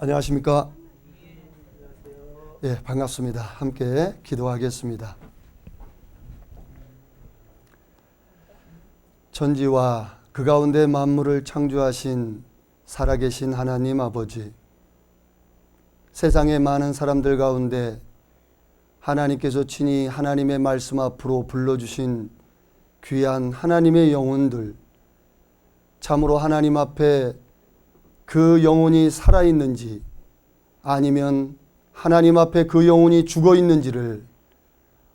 안녕하십니까? 예, 반갑습니다. 함께 기도하겠습니다. 천지와 그 가운데 만물을 창조하신 살아계신 하나님 아버지, 세상의 많은 사람들 가운데 하나님께서 친히 하나님의 말씀 앞으로 불러주신 귀한 하나님의 영혼들, 참으로 하나님 앞에 그 영혼이 살아있는지 아니면 하나님 앞에 그 영혼이 죽어있는지를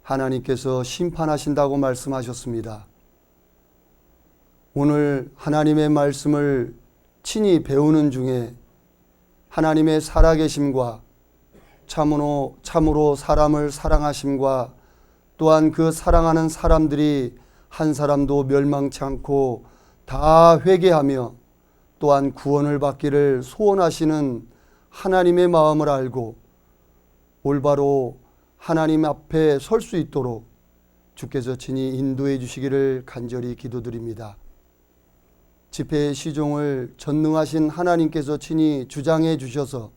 하나님께서 심판하신다고 말씀하셨습니다. 오늘 하나님의 말씀을 친히 배우는 중에 하나님의 살아계심과 참으로 사람을 사랑하심과 또한 그 사랑하는 사람들이 한 사람도 멸망치 않고 다 회개하며 또한 구원을 받기를 소원하시는 하나님의 마음을 알고 올바로 하나님 앞에 설 수 있도록 주께서 친히 인도해 주시기를 간절히 기도드립니다. 집회의 시종을 전능하신 하나님께서 친히 주장해 주셔서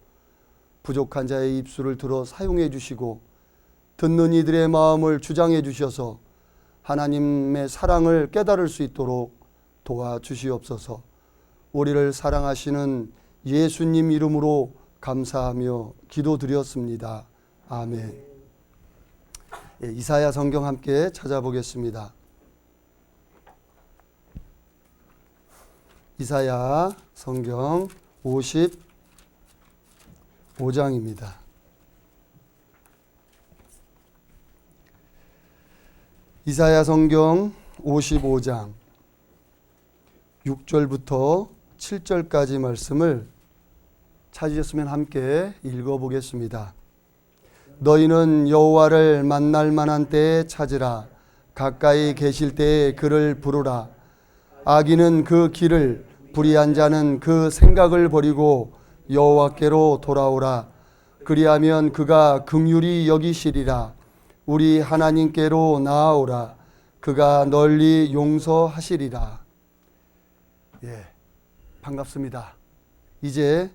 부족한 자의 입술을 들어 사용해 주시고 듣는 이들의 마음을 주장해 주셔서 하나님의 사랑을 깨달을 수 있도록 도와주시옵소서. 우리를 사랑하시는 예수님 이름으로 감사하며 기도드렸습니다. 아멘. 예, 이사야 성경 함께 찾아보겠습니다. 이사야 성경 55장입니다. 이사야 성경 55장 6절부터 7절까지 말씀을 찾으셨으면 함께 읽어보겠습니다. 너희는 여호와를 만날 만한 때에 찾으라. 가까이 계실 때에 그를 부르라. 악인은 그 길을, 불의한 자는 그 생각을 버리고 여호와께로 돌아오라. 그리하면 그가 긍휼히 여기시리라. 우리 하나님께로 나아오라. 그가 널리 용서하시리라. 예, 반갑습니다. 이제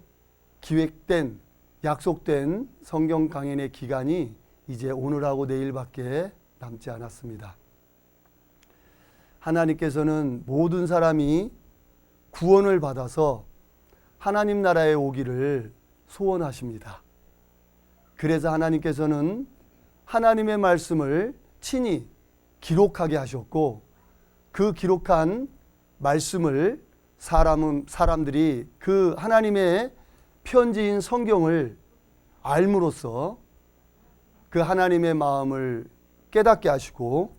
기획된, 약속된 성경 강연의 기간이 이제 오늘하고 내일밖에 남지 않았습니다. 하나님께서는 모든 사람이 구원을 받아서 하나님 나라에 오기를 소원하십니다. 그래서 하나님께서는 하나님의 말씀을 친히 기록하게 하셨고 그 기록한 말씀을 사람들이 그 하나님의 편지인 성경을 알므로써 그 하나님의 마음을 깨닫게 하시고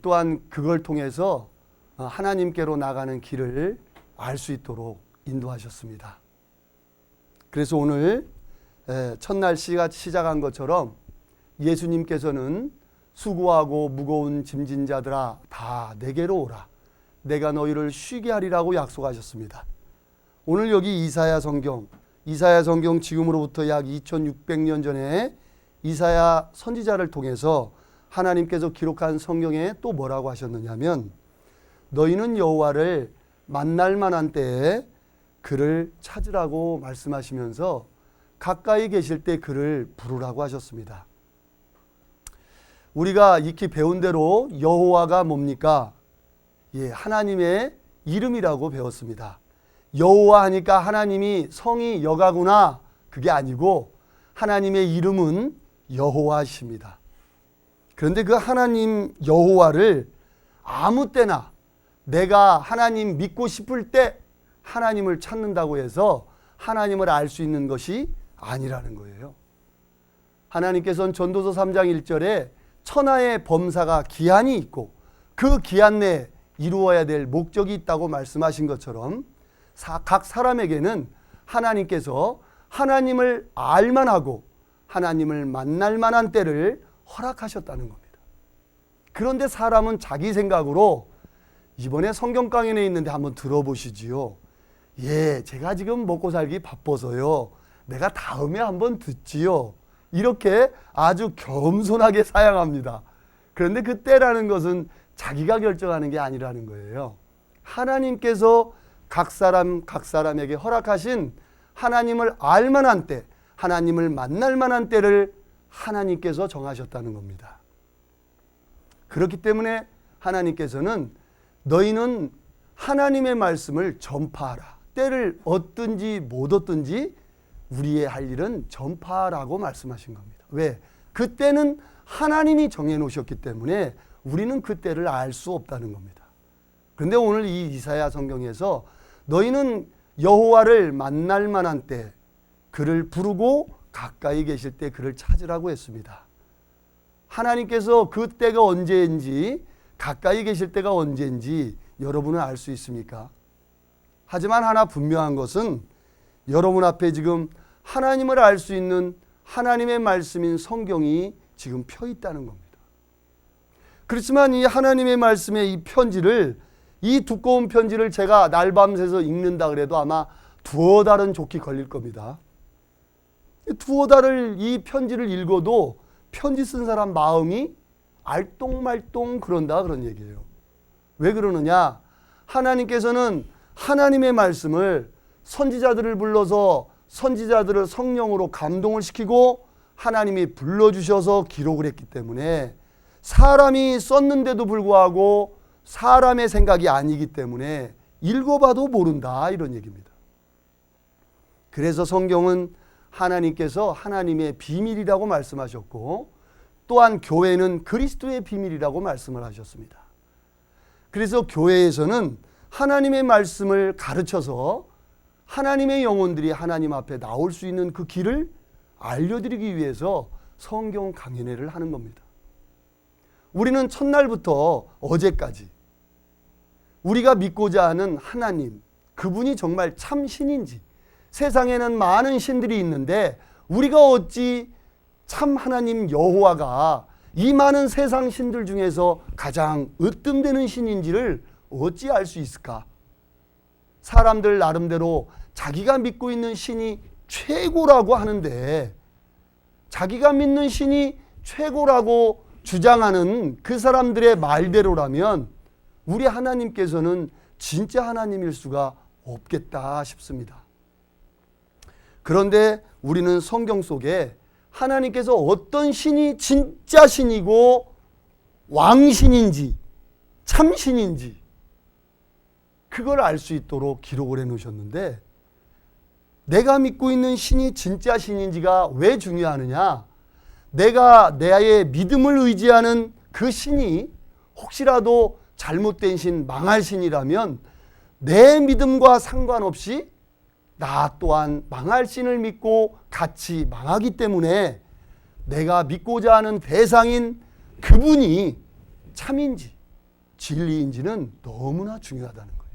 또한 그걸 통해서 하나님께로 나가는 길을 알 수 있도록 인도하셨습니다. 그래서 오늘 첫날 시작한 것처럼 예수님께서는 수고하고 무거운 짐진 자들아 다 내게로 오라. 내가 너희를 쉬게 하리라고 약속하셨습니다. 오늘 여기 이사야 성경 지금으로부터 약 2600년 전에 이사야 선지자를 통해서 하나님께서 기록한 성경에 또 뭐라고 하셨느냐면 너희는 여호와를 만날 만한 때에 그를 찾으라고 말씀하시면서 가까이 계실 때 그를 부르라고 하셨습니다. 우리가 익히 배운 대로 여호와가 뭡니까? 예, 하나님의 이름이라고 배웠습니다. 여호와 하니까 하나님이 성이 여가구나, 그게 아니고 하나님의 이름은 여호와십니다. 그런데 그 하나님 여호와를 아무 때나 내가 하나님 믿고 싶을 때 하나님을 찾는다고 해서 하나님을 알 수 있는 것이 아니라는 거예요. 하나님께서는 전도서 3장 1절에 천하의 범사가 기한이 있고 그 기한 내에 이루어야 될 목적이 있다고 말씀하신 것처럼 각 사람에게는 하나님께서 하나님을 알만하고 하나님을 만날 만한 때를 허락하셨다는 겁니다. 그런데 사람은 자기 생각으로 이번에 성경 강연에 있는데 한번 들어보시지요. 예, 제가 지금 먹고 살기 바빠서요. 내가 다음에 한번 듣지요. 이렇게 아주 겸손하게 사양합니다. 그런데 그 때라는 것은 자기가 결정하는 게 아니라는 거예요. 하나님께서 각 사람에게 허락하신 하나님을 알 만한 때, 하나님을 만날 만한 때를 하나님께서 정하셨다는 겁니다. 그렇기 때문에 하나님께서는 너희는 하나님의 말씀을 전파하라. 때를 얻든지 못 얻든지 우리의 할 일은 전파라고 말씀하신 겁니다. 왜? 그때는 하나님이 정해놓으셨기 때문에 우리는 그 때를 알 수 없다는 겁니다. 그런데 오늘 이 이사야 성경에서 너희는 여호와를 만날 만한 때, 그를 부르고 가까이 계실 때 그를 찾으라고 했습니다. 하나님께서 그 때가 언제인지, 가까이 계실 때가 언제인지 여러분은 알 수 있습니까? 하지만 하나 분명한 것은 여러분 앞에 지금 하나님을 알 수 있는 하나님의 말씀인 성경이 지금 펴 있다는 겁니다. 그렇지만 이 하나님의 말씀의 이 편지를, 이 두꺼운 편지를 제가 날밤새서 읽는다 그래도 아마 두어 달은 좋게 걸릴 겁니다. 두어 달을 이 편지를 읽어도 편지 쓴 사람 마음이 알똥말똥 그런다 그런 얘기예요. 왜 그러느냐? 하나님께서는 하나님의 말씀을 선지자들을 불러서 선지자들을 성령으로 감동을 시키고 하나님이 불러주셔서 기록을 했기 때문에 사람이 썼는데도 불구하고 사람의 생각이 아니기 때문에 읽어봐도 모른다 이런 얘기입니다. 그래서 성경은 하나님께서 하나님의 비밀이라고 말씀하셨고 또한 교회는 그리스도의 비밀이라고 말씀을 하셨습니다. 그래서 교회에서는 하나님의 말씀을 가르쳐서 하나님의 영혼들이 하나님 앞에 나올 수 있는 그 길을 알려드리기 위해서 성경 강연회를 하는 겁니다. 우리는 첫날부터 어제까지 우리가 믿고자 하는 하나님, 그분이 정말 참 신인지, 세상에는 많은 신들이 있는데 우리가 어찌 참 하나님 여호와가 이 많은 세상 신들 중에서 가장 으뜸되는 신인지를 어찌 알 수 있을까? 사람들 나름대로 자기가 믿고 있는 신이 최고라고 하는데, 자기가 믿는 신이 최고라고 주장하는 그 사람들의 말대로라면 우리 하나님께서는 진짜 하나님일 수가 없겠다 싶습니다. 그런데 우리는 성경 속에 하나님께서 어떤 신이 진짜 신이고 왕신인지 참신인지 그걸 알 수 있도록 기록을 해 놓으셨는데, 내가 믿고 있는 신이 진짜 신인지가 왜 중요하느냐? 내가 나의 믿음을 의지하는 그 신이 혹시라도 잘못된 신, 망할 신이라면 내 믿음과 상관없이 나 또한 망할 신을 믿고 같이 망하기 때문에 내가 믿고자 하는 대상인 그분이 참인지 진리인지는 너무나 중요하다는 거예요.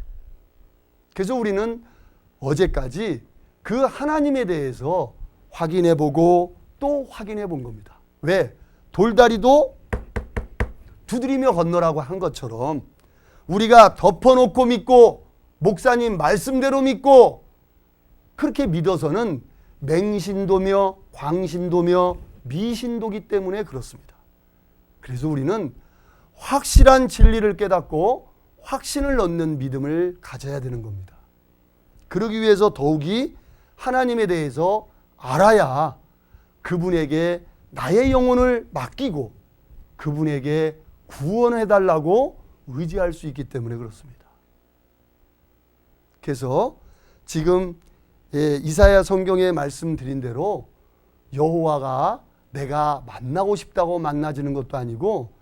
그래서 우리는 어제까지 그 하나님에 대해서 확인해보고 또 확인해본 겁니다. 왜? 돌다리도 두드리며 건너라고 한 것처럼 우리가 덮어놓고 믿고 목사님 말씀대로 믿고 그렇게 믿어서는 맹신도며 광신도며 미신도기 때문에 그렇습니다. 그래서 우리는 확실한 진리를 깨닫고 확신을 얻는 믿음을 가져야 되는 겁니다. 그러기 위해서 더욱이 하나님에 대해서 알아야 그분에게 나의 영혼을 맡기고 그분에게 구원해달라고 의지할 수 있기 때문에 그렇습니다. 그래서 지금 이사야 성경에 말씀드린 대로 여호와가 내가 만나고 싶다고 만나지는 것도 아니고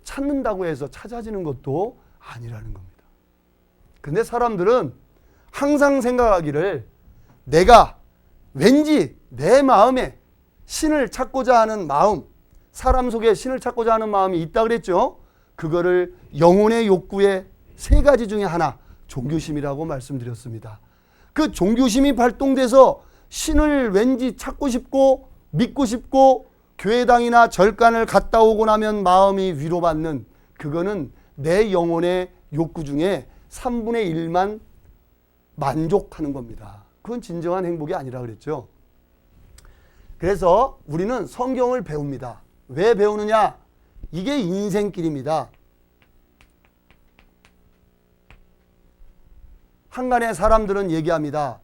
찾는다고 해서 찾아지는 것도 아니라는 겁니다. 근데 사람들은 항상 생각하기를 내가 왠지 내 마음에 신을 찾고자 하는 마음, 사람 속에 신을 찾고자 하는 마음이 있다 그랬죠. 그거를 영혼의 욕구의 세 가지 중에 하나, 종교심이라고 말씀드렸습니다. 그 종교심이 발동돼서 신을 왠지 찾고 싶고 믿고 싶고 교회당이나 절간을 갔다 오고 나면 마음이 위로받는, 그거는 내 영혼의 욕구 중에 3분의 1만 만족하는 겁니다. 그건 진정한 행복이 아니라 그랬죠. 그래서 우리는 성경을 배웁니다. 왜 배우느냐? 이게 인생길입니다. 한간에 사람들은 얘기합니다.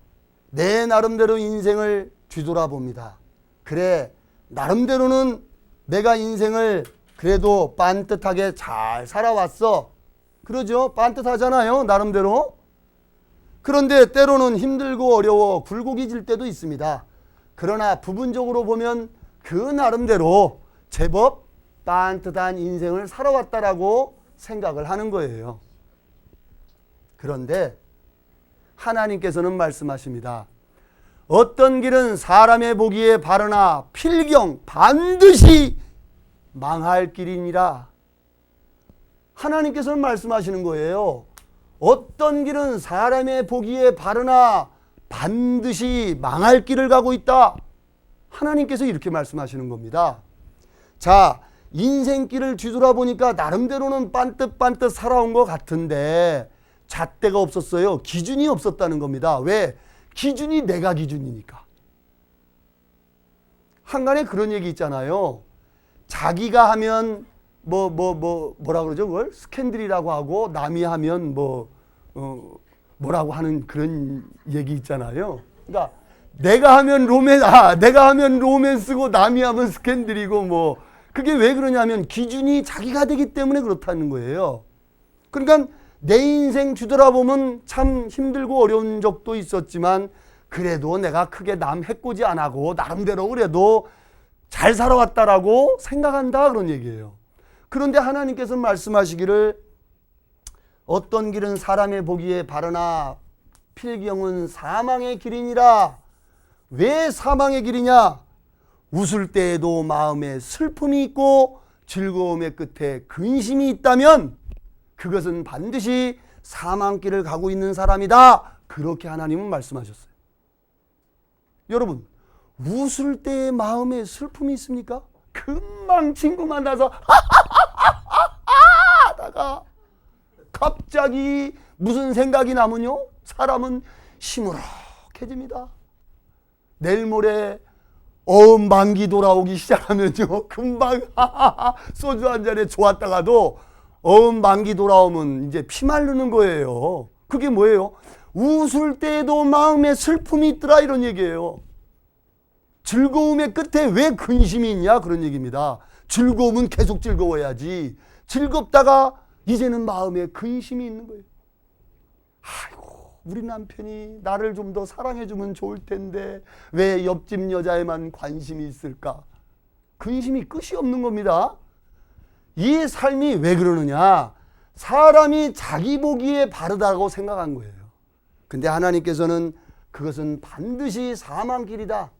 내 나름대로 인생을 뒤돌아봅니다. 그래, 나름대로는 내가 인생을 그래도 반듯하게 잘 살아왔어. 그러죠? 반듯하잖아요, 나름대로. 그런데 때로는 힘들고 어려워 굴곡이 질 때도 있습니다. 그러나 부분적으로 보면 그 나름대로 제법 반듯한 인생을 살아왔다라고 생각을 하는 거예요. 그런데 하나님께서는 말씀하십니다. 어떤 길은 사람의 보기에 바르나 필경 반드시 망할 길이니라. 하나님께서는 말씀하시는 거예요. 어떤 길은 사람의 보기에 바르나 반드시 망할 길을 가고 있다. 하나님께서 이렇게 말씀하시는 겁니다. 자, 인생길을 뒤돌아보니까 나름대로는 반듯반듯 살아온 것 같은데 잣대가 없었어요. 기준이 없었다는 겁니다. 왜? 기준이 내가 기준이니까. 한간에 그런 얘기 있잖아요. 자기가 하면 뭐라 그러죠? 그걸 스캔들이라고 하고 남이 하면 뭐라고 하는 그런 얘기 있잖아요. 그러니까 내가 하면 로맨스고 남이 하면 스캔들이고 그게 왜 그러냐면 기준이 자기가 되기 때문에 그렇다는 거예요. 그러니까 내 인생 뒤돌아보면 참 힘들고 어려운 적도 있었지만 그래도 내가 크게 남 해코지 안 하고 나름대로 그래도 잘 살아왔다라고 생각한다 그런 얘기예요. 그런데 하나님께서 말씀하시기를 어떤 길은 사람의 보기에 바르나 필경은 사망의 길이니라. 왜 사망의 길이냐? 웃을 때에도 마음에 슬픔이 있고 즐거움의 끝에 근심이 있다면 그것은 반드시 사망길을 가고 있는 사람이다. 그렇게 하나님은 말씀하셨어요. 여러분, 웃을 때의 마음에 슬픔이 있습니까? 금방 친구 만나서 하다가 갑자기 무슨 생각이 나면요, 사람은 시무룩해집니다. 내일 모레 만기 돌아오기 시작하면요, 금방 소주 한 잔에 좋았다가도 만기 돌아오면 이제 피 마르는 거예요. 그게 뭐예요? 웃을 때에도 마음에 슬픔이 있더라 이런 얘기예요. 즐거움의 끝에 왜 근심이 있냐 그런 얘기입니다. 즐거움은 계속 즐거워야지. 즐겁다가 이제는 마음에 근심이 있는 거예요. 아이고, 우리 남편이 나를 좀 더 사랑해주면 좋을 텐데 왜 옆집 여자에만 관심이 있을까? 근심이 끝이 없는 겁니다. 이 삶이 왜 그러느냐? 사람이 자기 보기에 바르다고 생각한 거예요. 근데 하나님께서는 그것은 반드시 사망길이다.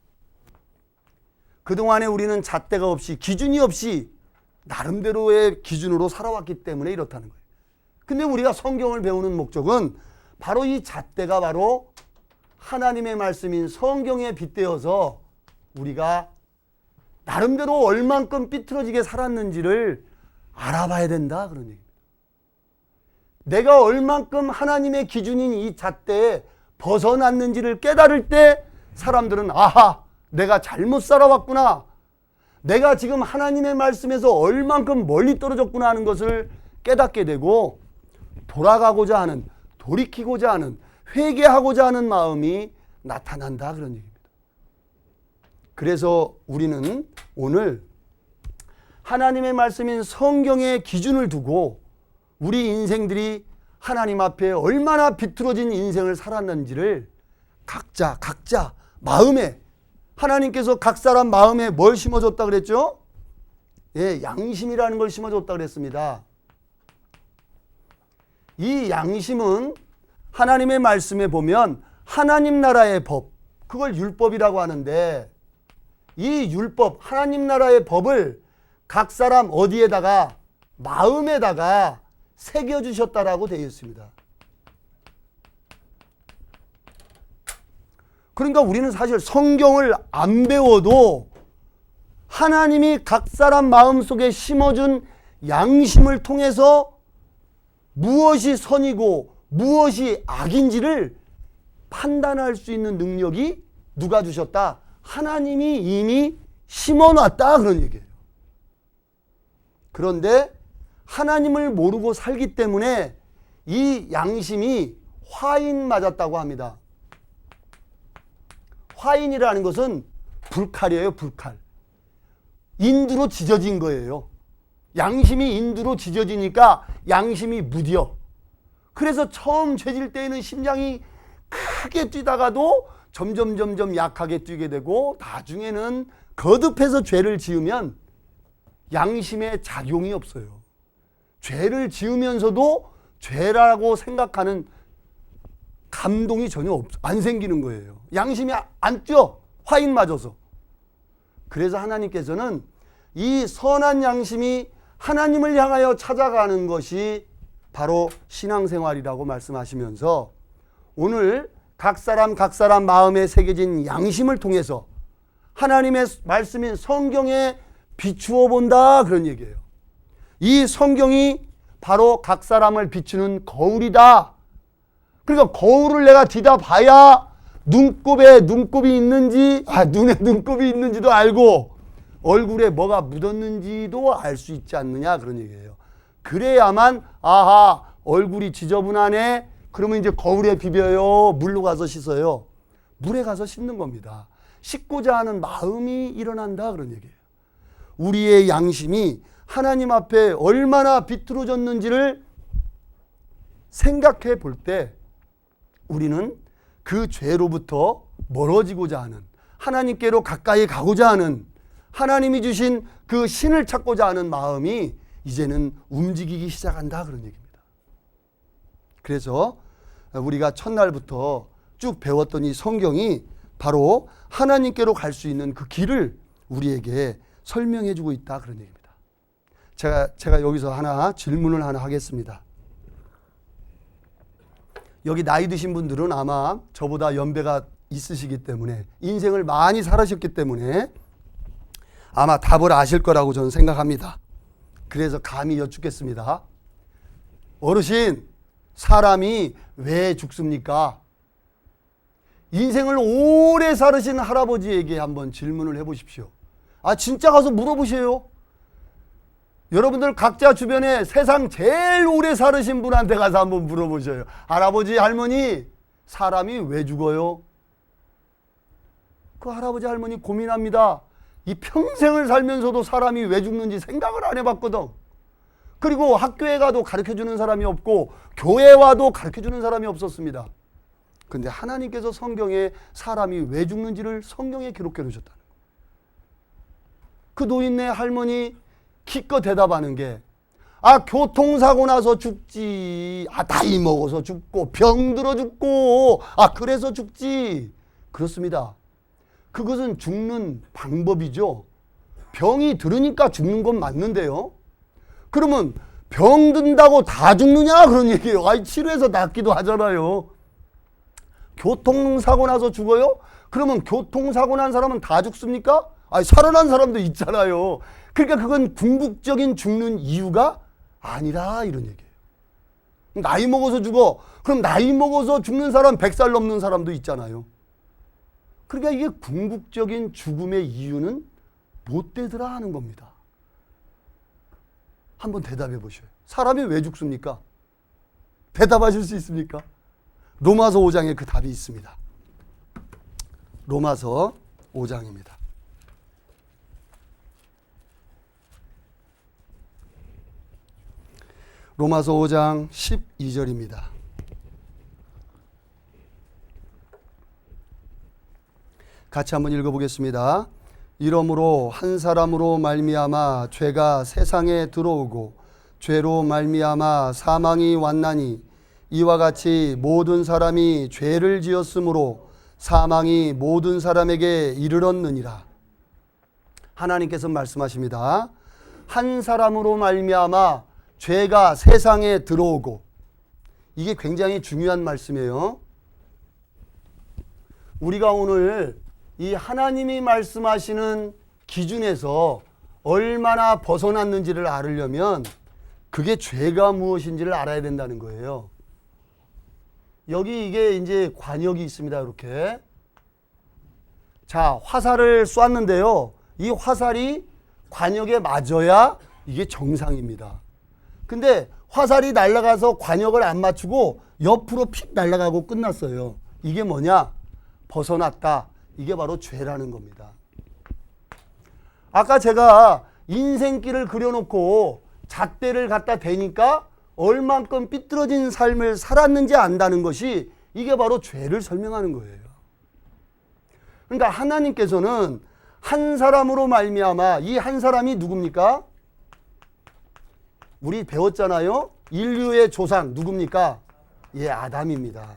그동안에 우리는 잣대가 없이 기준이 없이 나름대로의 기준으로 살아왔기 때문에 이렇다는 거예요. 근데 우리가 성경을 배우는 목적은 바로 이 잣대가 바로 하나님의 말씀인 성경에 빗대어서 우리가 나름대로 얼만큼 삐뚤어지게 살았는지를 알아봐야 된다 그런 얘기입니다. 내가 얼만큼 하나님의 기준인 이 잣대에 벗어났는지를 깨달을 때 사람들은 아하, 내가 잘못 살아왔구나. 내가 지금 하나님의 말씀에서 얼만큼 멀리 떨어졌구나 하는 것을 깨닫게 되고 돌아가고자 하는, 돌이키고자 하는, 회개하고자 하는 마음이 나타난다 그런 얘기입니다. 그래서 우리는 오늘 하나님의 말씀인 성경의 기준을 두고 우리 인생들이 하나님 앞에 얼마나 비틀어진 인생을 살았는지를 각자 마음에, 하나님께서 각 사람 마음에 뭘 심어줬다 그랬죠? 예, 양심이라는 걸 심어줬다 그랬습니다. 이 양심은 하나님의 말씀에 보면 하나님 나라의 법, 그걸 율법이라고 하는데 이 율법, 하나님 나라의 법을 각 사람 어디에다가, 마음에다가 새겨주셨다라고 되어 있습니다. 그러니까 우리는 사실 성경을 안 배워도 하나님이 각 사람 마음속에 심어준 양심을 통해서 무엇이 선이고 무엇이 악인지를 판단할 수 있는 능력이 누가 주셨다? 하나님이 이미 심어놨다 그런 얘기예요. 그런데 하나님을 모르고 살기 때문에 이 양심이 화인 맞았다고 합니다. 화인이라는 것은 불칼이에요. 불칼. 인두로 지져진 거예요. 양심이 인두로 지져지니까 양심이 무뎌. 그래서 처음 죄질 때에는 심장이 크게 뛰다가도 점점 약하게 뛰게 되고 나중에는 거듭해서 죄를 지으면 양심에 작용이 없어요. 죄를 지으면서도 죄라고 생각하는 감동이 전혀 안 생기는 거예요. 양심이 안 뛰어. 화인 맞아서. 그래서 하나님께서는 이 선한 양심이 하나님을 향하여 찾아가는 것이 바로 신앙생활이라고 말씀하시면서 오늘 각 사람 마음에 새겨진 양심을 통해서 하나님의 말씀인 성경에 비추어 본다 그런 얘기예요. 이 성경이 바로 각 사람을 비추는 거울이다. 그러니까 거울을 내가 뒤다 봐야 눈곱에 눈곱이 있는지 눈에 눈곱이 있는지도 알고 얼굴에 뭐가 묻었는지도 알 수 있지 않느냐 그런 얘기예요. 그래야만 아하 얼굴이 지저분하네. 그러면 이제 거울에 비벼요. 물로 가서 씻어요. 물에 가서 씻는 겁니다. 씻고자 하는 마음이 일어난다 그런 얘기예요. 우리의 양심이 하나님 앞에 얼마나 비뚤어졌는지를 생각해 볼 때 우리는 그 죄로부터 멀어지고자 하는 하나님께로 가까이 가고자 하는 하나님이 주신 그 신을 찾고자 하는 마음이 이제는 움직이기 시작한다 그런 얘기입니다. 그래서 우리가 첫날부터 쭉 배웠던 이 성경이 바로 하나님께로 갈 수 있는 그 길을 우리에게 설명해 주고 있다 그런 얘기입니다. 제가 여기서 질문을 하나 하겠습니다. 여기 나이 드신 분들은 아마 저보다 연배가 있으시기 때문에 인생을 많이 살으셨기 때문에 아마 답을 아실 거라고 저는 생각합니다. 그래서 감히 여쭙겠습니다. 어르신, 사람이 왜 죽습니까? 인생을 오래 살으신 할아버지에게 한번 질문을 해보십시오. 진짜 가서 물어보세요. 여러분들 각자 주변에 세상 제일 오래 살으신 분한테 가서 한번 물어보셔요. 할아버지, 할머니, 사람이 왜 죽어요? 그 할아버지, 할머니 고민합니다. 이 평생을 살면서도 사람이 왜 죽는지 생각을 안 해봤거든. 그리고 학교에 가도 가르쳐주는 사람이 없고 교회 와도 가르쳐주는 사람이 없었습니다. 근데 하나님께서 성경에 사람이 왜 죽는지를 성경에 기록해 놓으셨다는 거예요. 그 노인네 할머니 기껏 대답하는 게 교통사고 나서 죽지. 나이 먹어서 죽고 병들어 죽고 그래서 죽지. 그렇습니다. 그것은 죽는 방법이죠. 병이 들으니까 죽는 건 맞는데요. 그러면 병든다고 다 죽느냐 그런 얘기예요. 치료해서 낫기도 하잖아요. 교통사고 나서 죽어요? 그러면 교통사고 난 사람은 다 죽습니까? 살아난 사람도 있잖아요. 그러니까 그건 궁극적인 죽는 이유가 아니라 이런 얘기예요. 나이 먹어서 죽어. 그럼 나이 먹어서 죽는 사람 100살 넘는 사람도 있잖아요. 그러니까 이게 궁극적인 죽음의 이유는 못 되더라 하는 겁니다. 한번 대답해 보셔요. 사람이 왜 죽습니까? 대답하실 수 있습니까? 로마서 5장에 그 답이 있습니다. 로마서 5장입니다. 로마서 5장 12절입니다. 같이 한번 읽어보겠습니다. 이러므로 한 사람으로 말미암아 죄가 세상에 들어오고 죄로 말미암아 사망이 왔나니 이와 같이 모든 사람이 죄를 지었으므로 사망이 모든 사람에게 이르렀느니라. 하나님께서 말씀하십니다. 한 사람으로 말미암아 죄가 세상에 들어오고, 이게 굉장히 중요한 말씀이에요. 우리가 오늘 이 하나님이 말씀하시는 기준에서 얼마나 벗어났는지를 알으려면 그게 죄가 무엇인지를 알아야 된다는 거예요. 여기 이게 이제 관역이 있습니다. 이렇게. 자, 화살을 쐈는데요. 이 화살이 관역에 맞아야 이게 정상입니다. 근데 화살이 날아가서 관역을 안 맞추고 옆으로 픽 날아가고 끝났어요. 이게 뭐냐? 벗어났다. 이게 바로 죄라는 겁니다. 아까 제가 인생길을 그려놓고 잣대를 갖다 대니까 얼만큼 삐뚤어진 삶을 살았는지 안다는 것이 이게 바로 죄를 설명하는 거예요. 그러니까 하나님께서는 한 사람으로 말미암아, 이 한 사람이 누굽니까? 우리 배웠잖아요. 인류의 조상 누굽니까? 예, 아담입니다.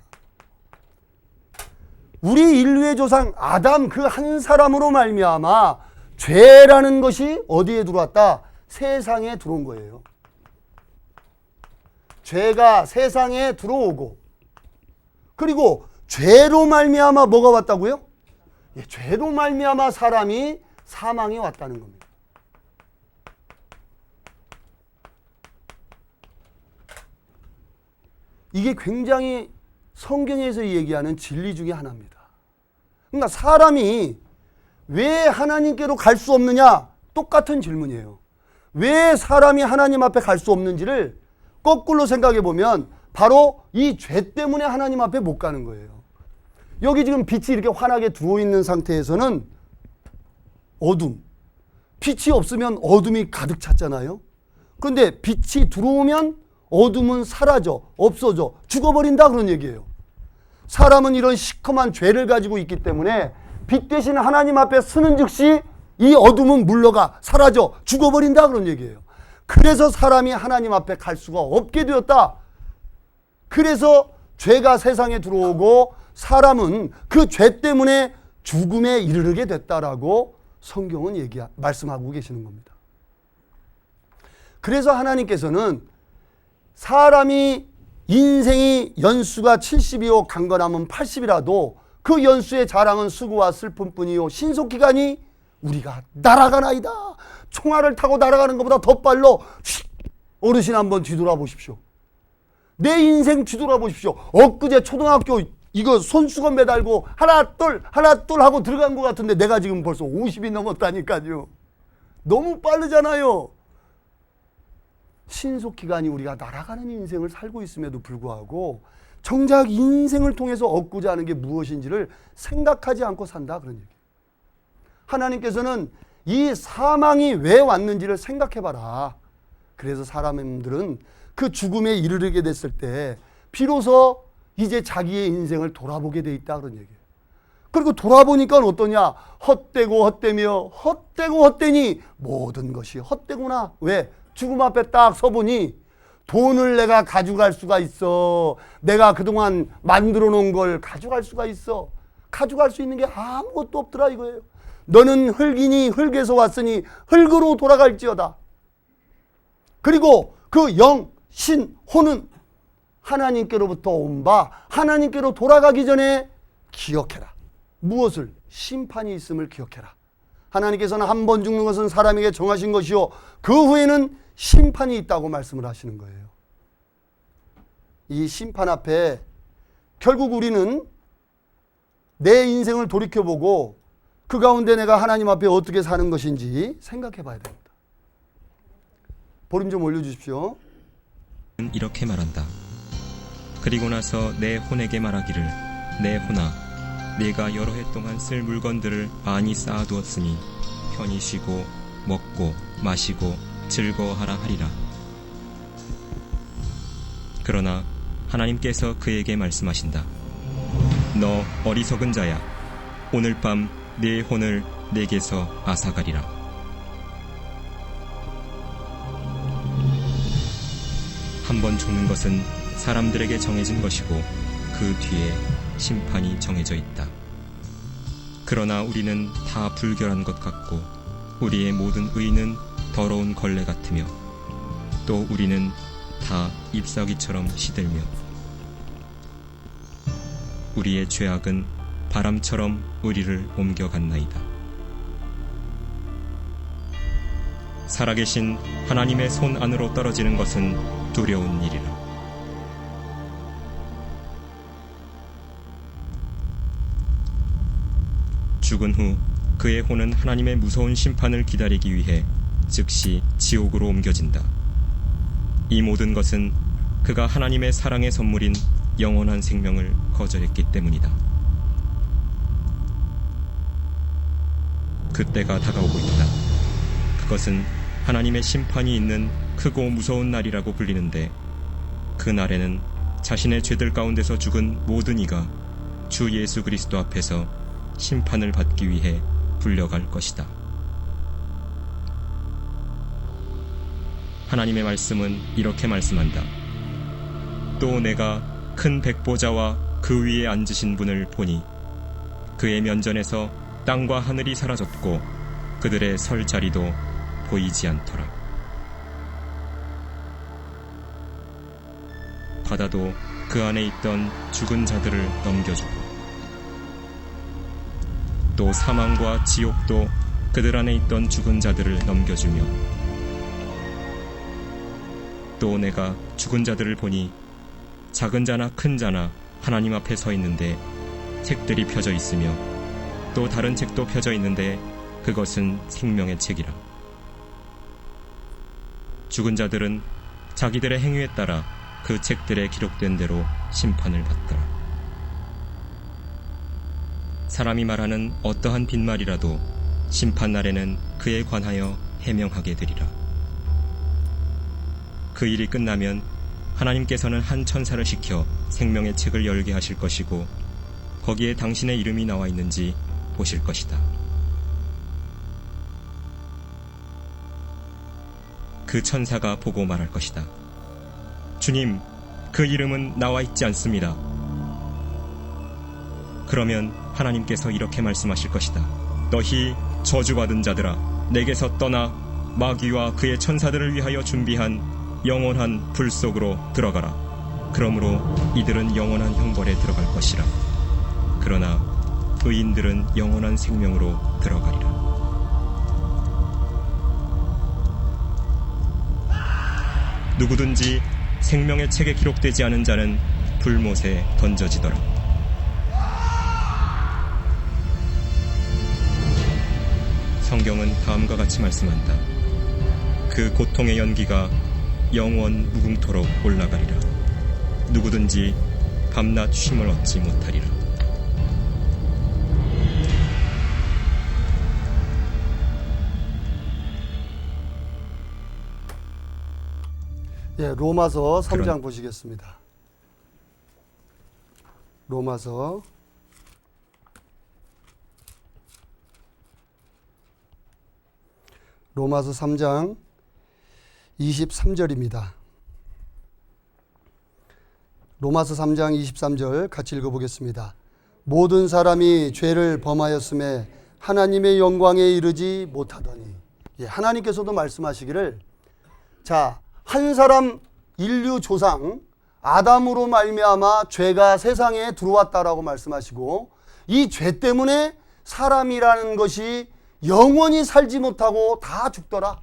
우리 인류의 조상 아담 그 한 사람으로 말미암아 죄라는 것이 어디에 들어왔다? 세상에 들어온 거예요. 죄가 세상에 들어오고, 그리고 죄로 말미암아 뭐가 왔다고요? 예, 죄로 말미암아 사람이 사망이 왔다는 겁니다. 이게 굉장히 성경에서 얘기하는 진리 중에 하나입니다. 그러니까 사람이 왜 하나님께로 갈 수 없느냐? 똑같은 질문이에요. 왜 사람이 하나님 앞에 갈 수 없는지를 거꾸로 생각해 보면 바로 이 죄 때문에 하나님 앞에 못 가는 거예요. 여기 지금 빛이 이렇게 환하게 들어있는 상태에서는 어둠, 빛이 없으면 어둠이 가득 찼잖아요. 그런데 빛이 들어오면 어둠은 사라져, 없어져, 죽어버린다 그런 얘기예요. 사람은 이런 시커먼 죄를 가지고 있기 때문에 빛 대신 하나님 앞에 서는 즉시 이 어둠은 물러가, 사라져, 죽어버린다 그런 얘기예요. 그래서 사람이 하나님 앞에 갈 수가 없게 되었다. 그래서 죄가 세상에 들어오고 사람은 그 죄 때문에 죽음에 이르게 됐다라고 성경은 말씀하고 계시는 겁니다. 그래서 하나님께서는 사람이 인생이 연수가 70이요 강건하면 80이라도 그 연수의 자랑은 수고와 슬픔뿐이요 신속기간이 우리가 날아가나이다. 총알을 타고 날아가는 것보다 더 빨로. 어르신 한번 뒤돌아보십시오. 내 인생 뒤돌아보십시오. 엊그제 초등학교 이거 손수건 매달고 하나 둘 하고 들어간 것 같은데 내가 지금 벌써 50이 넘었다니까요. 너무 빠르잖아요. 신속기간이 우리가 날아가는 인생을 살고 있음에도 불구하고 정작 인생을 통해서 얻고자 하는 게 무엇인지를 생각하지 않고 산다 그런 얘기예요. 하나님께서는 이 사망이 왜 왔는지를 생각해봐라. 그래서 사람들은 그 죽음에 이르게 됐을 때 비로소 이제 자기의 인생을 돌아보게 돼 있다 그런 얘기예요. 그리고 돌아보니까 어떠냐? 헛되고 헛되며 헛되고 헛되니 모든 것이 헛되구나. 왜? 죽음 앞에 딱 서보니 돈을 내가 가져갈 수가 있어. 내가 그동안 만들어 놓은 걸 가져갈 수가 있어. 가져갈 수 있는 게 아무것도 없더라 이거예요. 너는 흙이니 흙에서 왔으니 흙으로 돌아갈지어다. 그리고 그 영, 신, 혼은 하나님께로부터 온 바 하나님께로 돌아가기 전에 기억해라. 무엇을? 심판이 있음을 기억해라. 하나님께서는 한 번 죽는 것은 사람에게 정하신 것이요 그 후에는 심판이 있다고 말씀을 하시는 거예요. 이 심판 앞에 결국 우리는 내 인생을 돌이켜보고 그 가운데 내가 하나님 앞에 어떻게 사는 것인지 생각해 봐야 됩니다. 보름 좀 올려주십시오. 이렇게 말한다. 그리고 나서 내 혼에게 말하기를 내 혼아 네가 여러 해 동안 쓸 물건들을 많이 쌓아두었으니 편히 쉬고 먹고 마시고 즐거워하라 하리라. 그러나 하나님께서 그에게 말씀하신다. 너 어리석은 자야. 오늘 밤 네 혼을 내게서 앗아가리라. 한 번 죽는 것은 사람들에게 정해진 것이고 그 뒤에 심판이 정해져 있다. 그러나 우리는 다 불결한 것 같고 우리의 모든 의는 더러운 걸레 같으며 또 우리는 다 잎사귀처럼 시들며 우리의 죄악은 바람처럼 우리를 옮겨갔나이다. 살아계신 하나님의 손 안으로 떨어지는 것은 두려운 일이라. 죽은 후 그의 혼은 하나님의 무서운 심판을 기다리기 위해 즉시 지옥으로 옮겨진다. 이 모든 것은 그가 하나님의 사랑의 선물인 영원한 생명을 거절했기 때문이다. 그때가 다가오고 있다. 그것은 하나님의 심판이 있는 크고 무서운 날이라고 불리는데, 그 날에는 자신의 죄들 가운데서 죽은 모든 이가 주 예수 그리스도 앞에서 심판을 받기 위해 불려갈 것이다. 하나님의 말씀은 이렇게 말씀한다. 또 내가 큰 백보자와 그 위에 앉으신 분을 보니 그의 면전에서 땅과 하늘이 사라졌고 그들의 설 자리도 보이지 않더라. 바다도 그 안에 있던 죽은 자들을 넘겨주고 또 사망과 지옥도 그들 안에 있던 죽은 자들을 넘겨주며 또 내가 죽은 자들을 보니 작은 자나 큰 자나 하나님 앞에 서 있는데 책들이 펴져 있으며 또 다른 책도 펴져 있는데 그것은 생명의 책이라. 죽은 자들은 자기들의 행위에 따라 그 책들에 기록된 대로 심판을 받더라. 사람이 말하는 어떠한 빈말이라도 심판날에는 그에 관하여 해명하게 되리라. 그 일이 끝나면 하나님께서는 한 천사를 시켜 생명의 책을 열게 하실 것이고 거기에 당신의 이름이 나와 있는지 보실 것이다. 그 천사가 보고 말할 것이다. 주님, 그 이름은 나와 있지 않습니다. 그러면 하나님께서 이렇게 말씀하실 것이다. 너희 저주받은 자들아, 내게서 떠나 마귀와 그의 천사들을 위하여 준비한 영원한 불 속으로 들어가라. 그러므로 이들은 영원한 형벌에 들어갈 것이라. 그러나 의인들은 영원한 생명으로 들어가리라. 누구든지 생명의 책에 기록되지 않은 자는 불못에 던져지더라. 성경은 다음과 같이 말씀한다. 그 고통의 연기가 영원 무궁토록 올라가리라. 누구든지 밤낮 쉼을 얻지 못하리라. 예, 로마서 3장 보시겠습니다. 로마서 3장 23절입니다. 로마서 3장 23절 같이 읽어보겠습니다. 모든 사람이 죄를 범하였음에 하나님의 영광에 이르지 못하더니. 예, 하나님께서도 말씀하시기를 자, 한 사람 인류 조상 아담으로 말미암아 죄가 세상에 들어왔다라고 말씀하시고 이 죄 때문에 사람이라는 것이 영원히 살지 못하고 다 죽더라.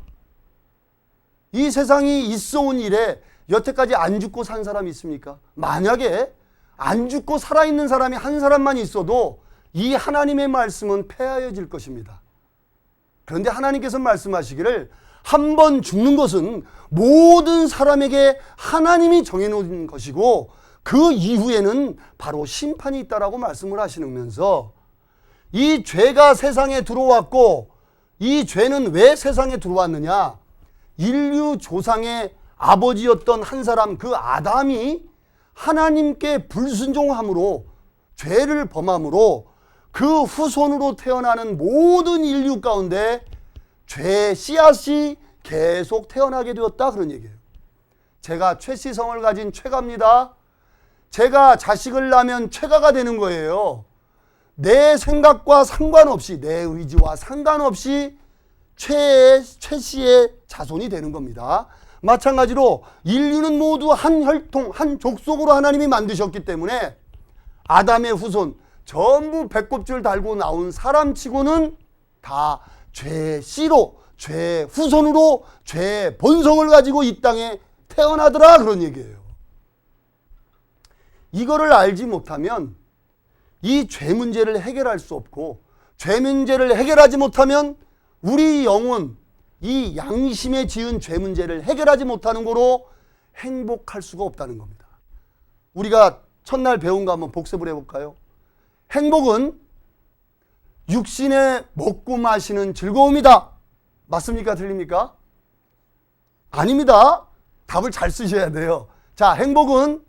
이 세상이 있어 온 일에 여태까지 안 죽고 산 사람이 있습니까? 만약에 안 죽고 살아있는 사람이 한 사람만 있어도 이 하나님의 말씀은 폐하여질 것입니다. 그런데 하나님께서 말씀하시기를 한 번 죽는 것은 모든 사람에게 하나님이 정해놓은 것이고 그 이후에는 바로 심판이 있다라고 말씀을 하시면서 이 죄가 세상에 들어왔고 이 죄는 왜 세상에 들어왔느냐? 인류 조상의 아버지였던 한 사람 그 아담이 하나님께 불순종함으로 죄를 범함으로 그 후손으로 태어나는 모든 인류 가운데 죄의 씨앗이 계속 태어나게 되었다 그런 얘기예요. 제가 최씨성을 가진 최가입니다. 제가 자식을 낳으면 최가가 되는 거예요. 내 생각과 상관없이 내 의지와 상관없이 최씨의 자손이 되는 겁니다. 마찬가지로 인류는 모두 한 혈통, 한 족속으로 하나님이 만드셨기 때문에 아담의 후손 전부 배꼽줄 달고 나온 사람치고는 다 죄의 씨로 죄의 후손으로 죄의 본성을 가지고 이 땅에 태어나더라 그런 얘기예요. 이거를 알지 못하면 이 죄 문제를 해결할 수 없고 죄 문제를 해결하지 못하면 우리 영혼 이 양심에 지은 죄 문제를 해결하지 못하는 거로 행복할 수가 없다는 겁니다. 우리가 첫날 배운 거 한번 복습을 해볼까요? 행복은 육신의 먹고 마시는 즐거움이다. 맞습니까? 틀립니까? 아닙니다. 답을 잘 쓰셔야 돼요. 자, 행복은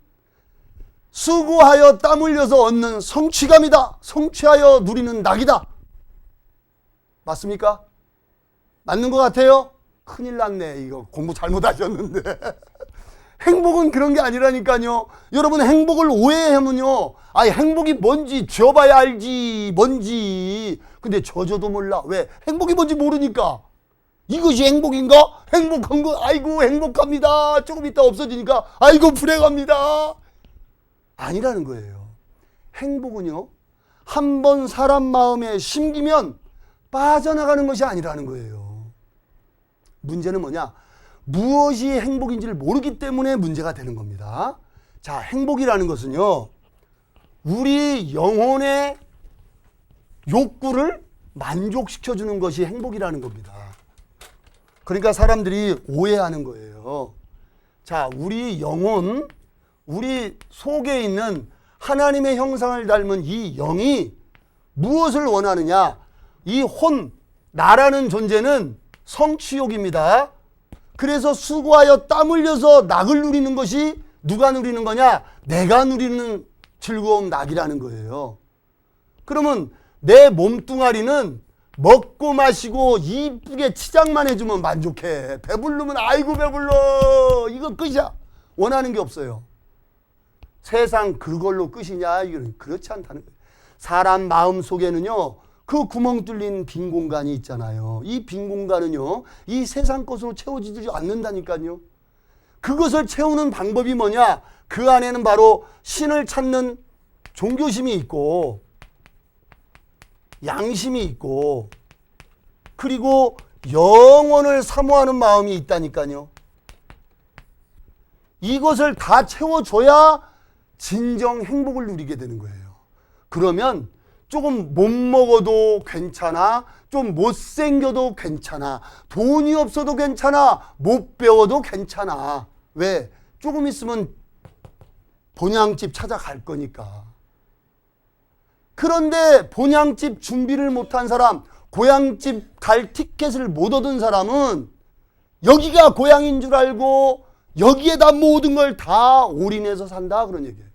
수고하여 땀 흘려서 얻는 성취감이다. 성취하여 누리는 낙이다. 맞습니까? 맞는 것 같아요? 큰일 났네. 이거 공부 잘못하셨는데. 행복은 그런 게 아니라니까요. 여러분, 행복을 오해하면요, 행복이 뭔지 지어봐야 알지. 뭔지. 근데 저도 몰라. 왜? 행복이 뭔지 모르니까. 이것이 행복인가? 행복한 거, 아이고 행복합니다. 조금 있다 없어지니까 아이고 불행합니다. 아니라는 거예요. 행복은요, 한번 사람 마음에 심기면 빠져나가는 것이 아니라는 거예요. 문제는 뭐냐? 무엇이 행복인지를 모르기 때문에 문제가 되는 겁니다. 자, 행복이라는 것은요, 우리 영혼의 욕구를 만족시켜주는 것이 행복이라는 겁니다. 그러니까 사람들이 오해하는 거예요. 자, 우리 영혼, 우리 속에 있는 하나님의 형상을 닮은 이 영이 무엇을 원하느냐? 이 나라는 존재는 성취욕입니다. 그래서 수고하여 땀 흘려서 낙을 누리는 것이 누가 누리는 거냐? 내가 누리는 즐거움, 낙이라는 거예요. 그러면 내 몸뚱아리는 먹고 마시고 이쁘게 치장만 해주면 만족해. 배부르면 아이고 배불러. 이거 끝이야. 원하는 게 없어요. 세상 그걸로 끝이냐? 이건 그렇지 않다는 거예요. 사람 마음 속에는요, 그 구멍 뚫린 빈 공간이 있잖아요. 이 빈 공간은요, 이 세상 것으로 채워지지 않는다니까요. 그것을 채우는 방법이 뭐냐? 그 안에는 바로 신을 찾는 종교심이 있고, 양심이 있고, 그리고 영원을 사모하는 마음이 있다니까요. 이것을 다 채워줘야 진정 행복을 누리게 되는 거예요. 그러면 조금 못 먹어도 괜찮아, 좀 못생겨도 괜찮아, 돈이 없어도 괜찮아, 못 배워도 괜찮아. 왜? 조금 있으면 본향집 찾아갈 거니까. 그런데 본향집 준비를 못한 사람, 고향집 갈 티켓을 못 얻은 사람은 여기가 고향인 줄 알고 여기에다 모든 걸 다 올인해서 산다, 그런 얘기예요.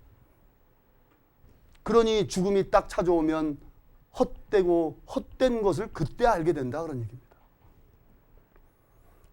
그러니 죽음이 딱 찾아오면 헛되고 헛된 것을 그때 알게 된다, 그런 얘기입니다.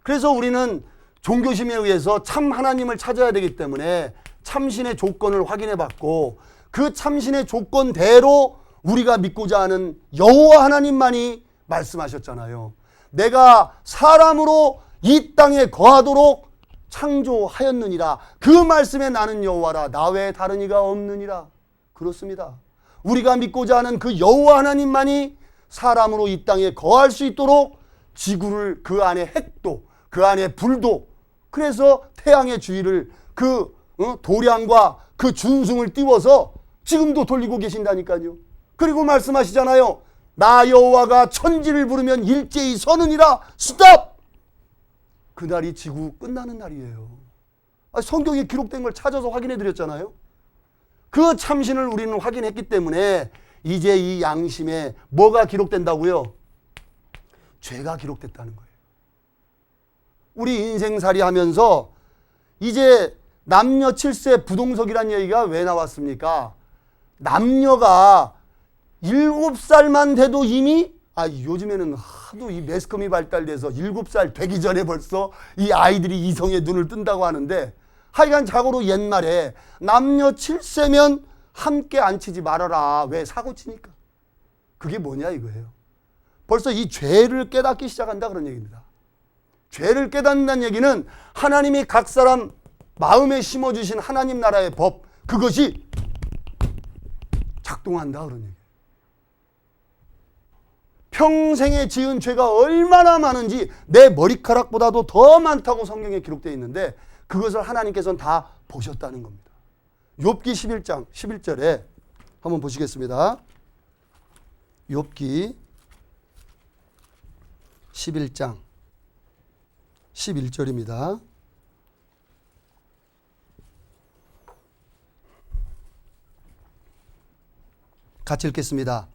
그래서 우리는 종교심에 의해서 참 하나님을 찾아야 되기 때문에 참신의 조건을 확인해 봤고, 그 참신의 조건대로 우리가 믿고자 하는 여호와 하나님만이 말씀하셨잖아요. 내가 사람으로 이 땅에 거하도록 창조하였느니라. 그 말씀에 나는 여호와라. 나 외에 다른 이가 없느니라. 그렇습니다. 우리가 믿고자 하는 그 여호와 하나님만이 사람으로 이 땅에 거할 수 있도록 지구를, 그 안에 핵도, 그 안에 불도, 그래서 태양의 주위를 그 도량과 그 준승을 띄워서 지금도 돌리고 계신다니까요. 그리고 말씀하시잖아요. 나 여호와가 천지를 부르면 일제히 서느니라. 스톱! 그날이 지구 끝나는 날이에요. 성경에 기록된 걸 찾아서 확인해 드렸잖아요. 그 참신을 우리는 확인했기 때문에 이제 이 양심에 뭐가 기록된다고요? 죄가 기록됐다는 거예요. 우리 인생살이 하면서 이제 남녀 7세 부동석이란 얘기가 왜 나왔습니까? 남녀가 7살만 돼도 이미, 요즘에는 하도 이 매스컴이 발달돼서 7살 되기 전에 벌써 이 아이들이 이성의 눈을 뜬다고 하는데, 하여간 자고로 옛말에 남녀 7세면 함께 앉히지 말아라. 왜? 사고 치니까. 그게 뭐냐 이거예요. 벌써 이 죄를 깨닫기 시작한다, 그런 얘기입니다. 죄를 깨닫는다는 얘기는 하나님이 각 사람 마음에 심어주신 하나님 나라의 법, 그것이 작동한다, 그런 얘기예요. 평생에 지은 죄가 얼마나 많은지 내 머리카락보다도 더 많다고 성경에 기록되어 있는데, 그것을 하나님께서는 다 보셨다는 겁니다. 욥기 11장 11절에 한번 보시겠습니다. 욥기 11장 11절입니다. 같이 읽겠습니다.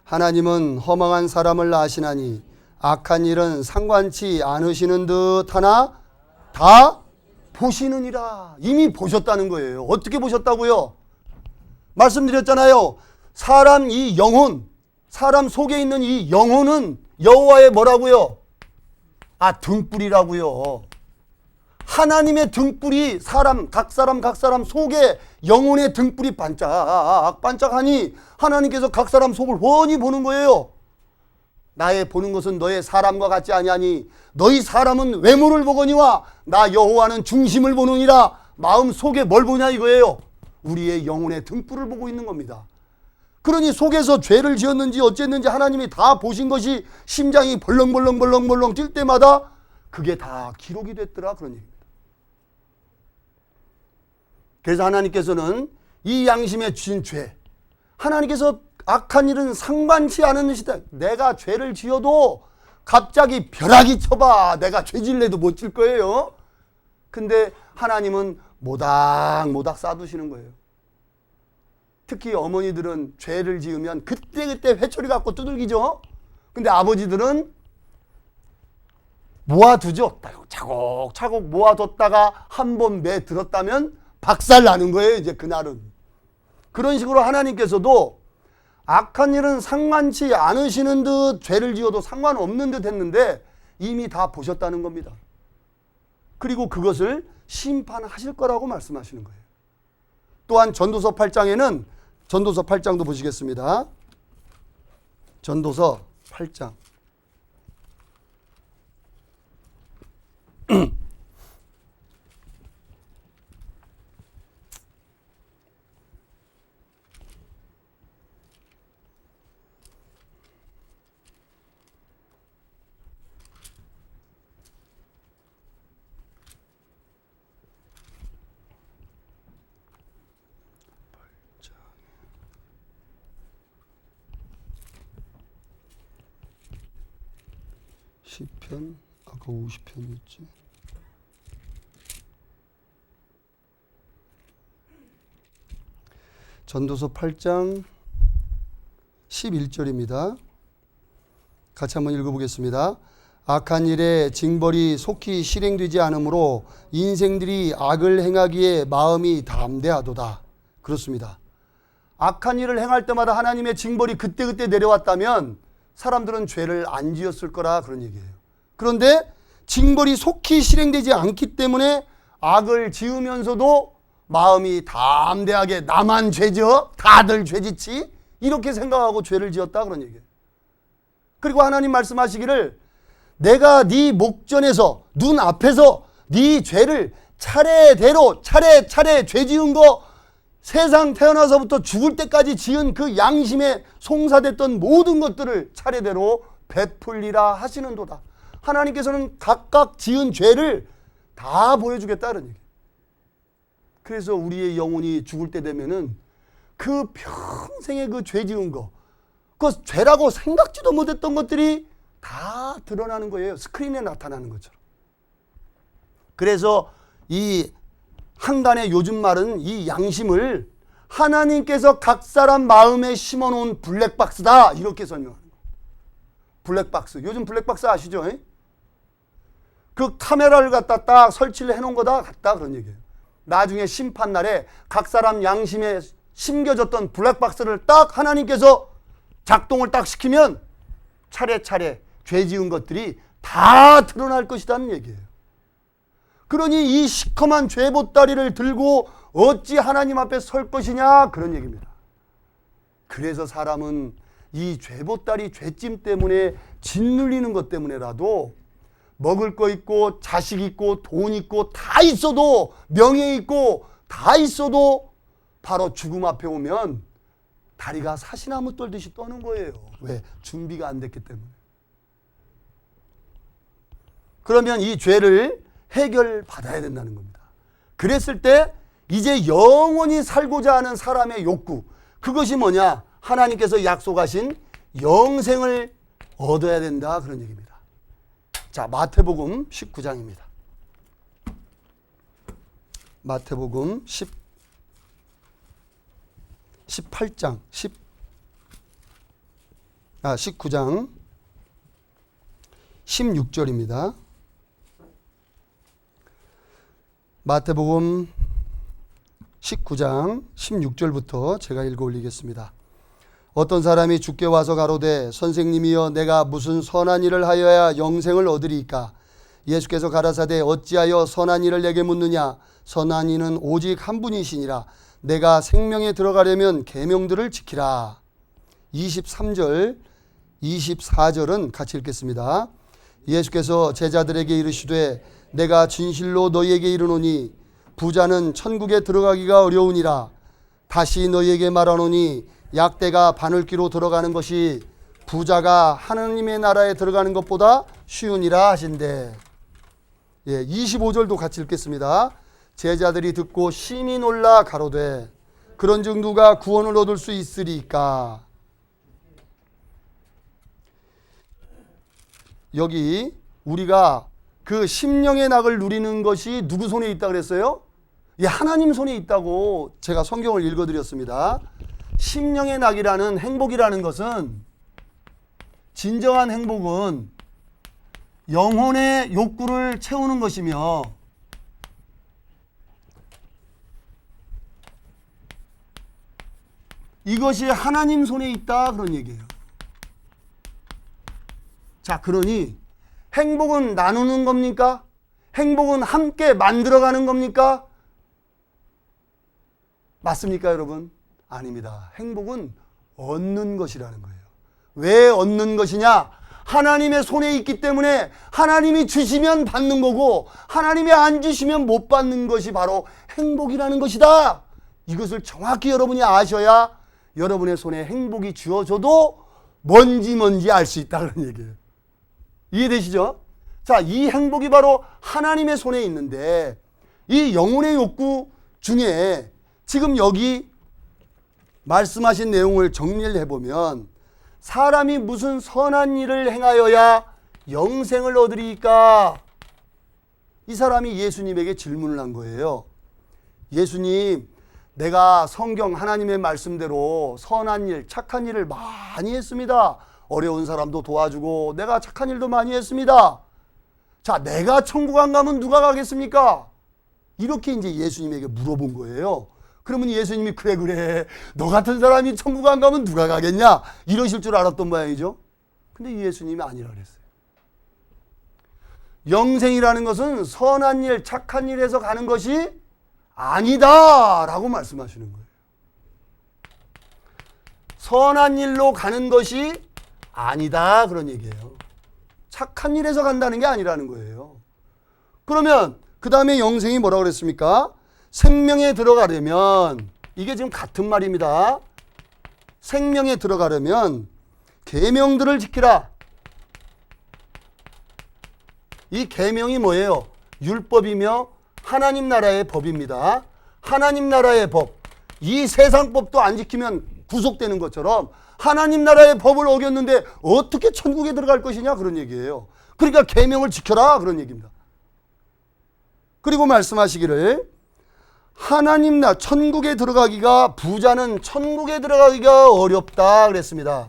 하나님은 허망한 사람을 아시나니 악한 일은 상관치 않으시는 듯 하나 다 보시느니라. 이미 보셨다는 거예요. 어떻게 보셨다고요? 말씀드렸잖아요. 사람 이 영혼, 사람 속에 있는 이 영혼은 여호와의 뭐라고요? 등불이라고요. 하나님의 등불이 각 사람 속에 영혼의 등불이 반짝반짝하니 하나님께서 각 사람 속을 훤히 보는 거예요. 나의 보는 것은 너의 사람과 같지 아니하니 너희 사람은 외모를 보거니와 나 여호와는 중심을 보느니라. 마음 속에 뭘 보냐 이거예요. 우리의 영혼의 등불을 보고 있는 겁니다. 그러니 속에서 죄를 지었는지 어쨌는지 하나님이 다 보신 것이 심장이 벌렁벌렁 뛸 때마다 그게 다 기록이 됐더라 그런 얘기입니다. 그래서 하나님께서는 이 양심에 주신 죄, 하나님께서 악한 일은 상관치 않은 시대, 내가 죄를 지어도 갑자기 벼락이 쳐봐 내가 죄질래도 못 질 거예요. 근데 하나님은 모닥모닥 쌓아두시는 거예요. 특히 어머니들은 죄를 지으면 그때그때 회초리 갖고 두들기죠. 근데 아버지들은 모아두죠. 차곡차곡 모아뒀다가 한 번 매 들었다면 박살 나는 거예요. 이제 그날은. 그런 식으로 하나님께서도 악한 일은 상관치 않으시는 듯 죄를 지어도 상관없는 듯 했는데 이미 다 보셨다는 겁니다. 그리고 그것을 심판하실 거라고 말씀하시는 거예요. 또한 전도서 8장에는 전도서 8장도 보시겠습니다. 전도서 8장. 시편 아까 50편이었지. 전도서 8장 11절입니다. 같이 한번 읽어보겠습니다. 악한 일에 징벌이 속히 실행되지 않으므로 인생들이 악을 행하기에 마음이 담대하도다. 그렇습니다. 악한 일을 행할 때마다 하나님의 징벌이 그때그때 내려왔다면 사람들은 죄를 안 지었을 거라 그런 얘기예요. 그런데 징벌이 속히 실행되지 않기 때문에 악을 지으면서도 마음이 담대하게 나만 죄지어? 다들 죄짓지? 이렇게 생각하고 죄를 지었다 그런 얘기예요. 그리고 하나님 말씀하시기를 내가 네 목전에서 눈앞에서 네 죄를 차례대로 차례 죄 지은 거 세상 태어나서부터 죽을 때까지 지은 그 양심에 송사됐던 모든 것들을 차례대로 베풀리라 하시는도다. 하나님께서는 각각 지은 죄를 다 보여주겠다는 얘기예요. 그래서 우리의 영혼이 죽을 때 되면은 그 평생의 그 죄 지은 거, 그 죄라고 생각지도 못했던 것들이 다 드러나는 거예요. 스크린에 나타나는 것처럼. 그래서 이 한간의 요즘 말은 이 양심을 하나님께서 각 사람 마음에 심어놓은 블랙박스다 이렇게 설명하는 거예요. 블랙박스. 요즘 블랙박스 아시죠? 그 카메라를 갖다 딱 설치를 해놓은 거다 같다 그런 얘기예요. 나중에 심판날에 각 사람 양심에 심겨졌던 블랙박스를 딱 하나님께서 작동을 딱 시키면 차례차례 죄 지은 것들이 다 드러날 것이라는 얘기예요. 그러니 이 시커먼 죄 보따리를 들고 어찌 하나님 앞에 설 것이냐 그런 얘기입니다. 그래서 사람은 이 죄 보따리 죄짐 때문에 짓눌리는 것 때문에라도 먹을 거 있고 자식 있고 돈 있고 다 있어도 명예 있고 다 있어도 바로 죽음 앞에 오면 다리가 사시나무 떨듯이 떠는 거예요. 왜? 준비가 안 됐기 때문에. 그러면 이 죄를 해결받아야 된다는 겁니다. 그랬을 때 이제 영원히 살고자 하는 사람의 욕구, 그것이 뭐냐? 하나님께서 약속하신 영생을 얻어야 된다 그런 얘기입니다. 자, 마태복음 19장입니다. 마태복음 18장 19장 16절입니다. 마태복음 19장 16절부터 제가 읽어 올리겠습니다. 어떤 사람이 주께 와서 가로되 선생님이여 내가 무슨 선한 일을 하여야 영생을 얻으리이까? 예수께서 가라사대 어찌하여 선한 일을 내게 묻느냐? 선한 이는 오직 한 분이시니라. 내가 생명에 들어가려면 계명들을 지키라. 23절 24절은 같이 읽겠습니다. 예수께서 제자들에게 이르시되 내가 진실로 너희에게 이르노니 부자는 천국에 들어가기가 어려우니라. 다시 너희에게 말하노니 약대가 바늘귀로 들어가는 것이 부자가 하느님의 나라에 들어가는 것보다 쉬우니라 하신대. 25절도 같이 읽겠습니다. 제자들이 듣고 심히 놀라 가로되 그런즉 누가 구원을 얻을 수 있으리까? 여기 우리가 그 심령의 낙을 누리는 것이 누구 손에 있다 그랬어요? 하나님 손에 있다고 제가 성경을 읽어드렸습니다. 심령의 낙이라는 행복이라는 것은, 진정한 행복은 영혼의 욕구를 채우는 것이며 이것이 하나님 손에 있다 그런 얘기예요. 자, 그러니 행복은 나누는 겁니까? 행복은 함께 만들어가는 겁니까? 맞습니까, 여러분? 아닙니다. 행복은 얻는 것이라는 거예요. 왜 얻는 것이냐? 하나님의 손에 있기 때문에 하나님이 주시면 받는 거고 하나님이 안 주시면 못 받는 것이 바로 행복이라는 것이다. 이것을 정확히 여러분이 아셔야 여러분의 손에 행복이 주어져도 뭔지 알 수 있다 그런 얘기예요. 이해되시죠? 자, 이 행복이 바로 하나님의 손에 있는데 이 영혼의 욕구 중에 지금 여기 말씀하신 내용을 정리를 해보면 사람이 무슨 선한 일을 행하여야 영생을 얻으리까? 이 사람이 예수님에게 질문을 한 거예요. 예수님, 내가 성경 하나님의 말씀대로 선한 일, 착한 일을 많이 했습니다. 어려운 사람도 도와주고 내가 착한 일도 많이 했습니다. 자, 내가 천국 안 가면 누가 가겠습니까? 이렇게 이제 예수님에게 물어본 거예요. 그러면 예수님이 그래 너 같은 사람이 천국 안 가면 누가 가겠냐? 이러실 줄 알았던 모양이죠. 근데 예수님이 아니라 그랬어요. 영생이라는 것은 선한 일, 착한 일에서 가는 것이 아니다 라고 말씀하시는 거예요. 선한 일로 가는 것이 아니다 그런 얘기예요. 착한 일에서 간다는 게 아니라는 거예요. 그러면 그 다음에 영생이 뭐라고 그랬습니까? 생명에 들어가려면, 이게 지금 같은 말입니다. 생명에 들어가려면 계명들을 지키라. 이 계명이 뭐예요? 율법이며 하나님 나라의 법입니다. 하나님 나라의 법, 이 세상 법도 안 지키면 구속되는 것처럼 하나님 나라의 법을 어겼는데 어떻게 천국에 들어갈 것이냐 그런 얘기예요. 그러니까 계명을 지켜라 그런 얘기입니다. 그리고 말씀하시기를 하나님 나라 천국에 들어가기가, 부자는 천국에 들어가기가 어렵다 그랬습니다.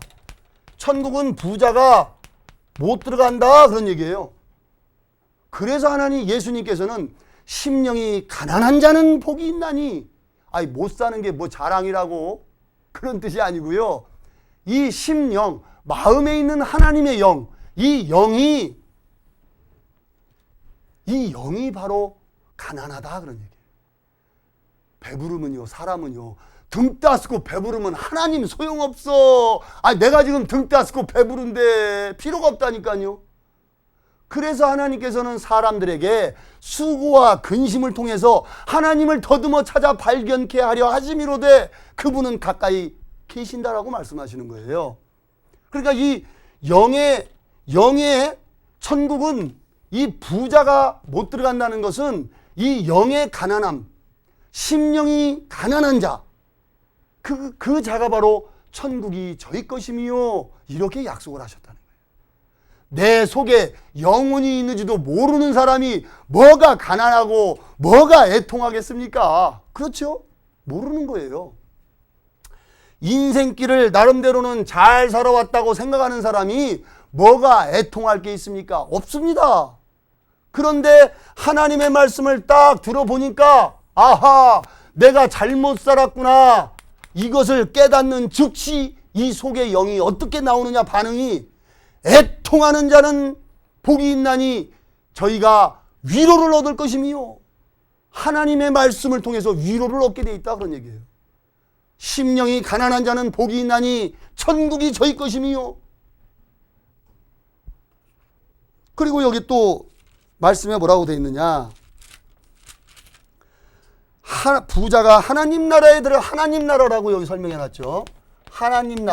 천국은 부자가 못 들어간다 그런 얘기예요. 그래서 하나님 예수님께서는 심령이 가난한 자는 복이 있나니, 아니 못 사는 게 뭐 자랑이라고 그런 뜻이 아니고요. 이 심령, 마음에 있는 하나님의 영, 이 영이 바로 가난하다 그런 얘기예요. 배부르면요, 사람은요, 등 따스고 배부르면 하나님 소용없어. 아니 내가 지금 등 따스고 배부른데 필요가 없다니까요. 그래서 하나님께서는 사람들에게 수고와 근심을 통해서 하나님을 더듬어 찾아 발견케 하려 하심이로되 그분은 가까이 계신다라고 말씀하시는 거예요. 그러니까 이 영의 천국은, 이 부자가 못 들어간다는 것은 이 영의 가난함, 심령이 가난한 자, 그 자가 바로 천국이 저희 것이며 이렇게 약속을 하셨다는 거예요. 내 속에 영혼이 있는지도 모르는 사람이 뭐가 가난하고 뭐가 애통하겠습니까? 그렇죠? 모르는 거예요. 인생길을 나름대로는 잘 살아왔다고 생각하는 사람이 뭐가 애통할 게 있습니까? 없습니다. 그런데 하나님의 말씀을 딱 들어보니까 아하, 내가 잘못 살았구나. 이것을 깨닫는 즉시 이 속의 영이 어떻게 나오느냐, 반응이 애통하는 자는 복이 있나니 저희가 위로를 얻을 것이며, 하나님의 말씀을 통해서 위로를 얻게 돼 있다, 그런 얘기예요. 심령이 가난한 자는 복이 있나니 천국이 저희 것이며. 그리고 여기 또 말씀에 뭐라고 돼 있느냐, 부자가 하나님 나라에 들어, 하나님 나라라고 여기 설명해 놨죠. 하나님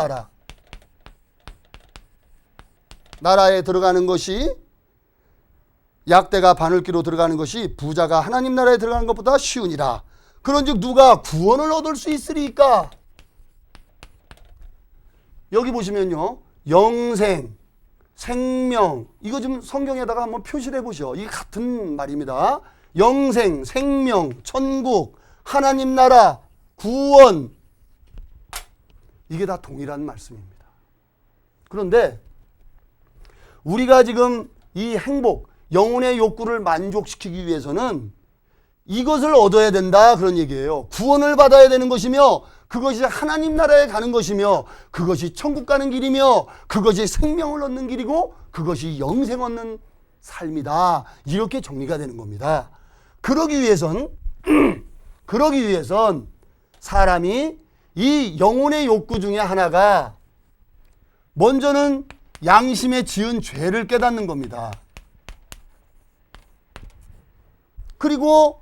나라에 들어가는 것이, 약대가 바늘기로 들어가는 것이 부자가 하나님 나라에 들어가는 것보다 쉬우니라. 그런즉 누가 구원을 얻을 수 있으리까? 여기 보시면요, 영생, 생명, 이거 좀 성경에다가 한번 표시를 해보시오. 이게 같은 말입니다. 영생, 생명, 천국, 하나님 나라, 구원, 이게 다 동일한 말씀입니다. 그런데 우리가 지금 이 행복, 영혼의 욕구를 만족시키기 위해서는 이것을 얻어야 된다, 그런 얘기예요. 구원을 받아야 되는 것이며, 그것이 하나님 나라에 가는 것이며, 그것이 천국 가는 길이며, 그것이 생명을 얻는 길이고, 그것이 영생 얻는 삶이다. 이렇게 정리가 되는 겁니다. 그러기 위해선 사람이 이 영혼의 욕구 중에 하나가 먼저는 양심에 지은 죄를 깨닫는 겁니다. 그리고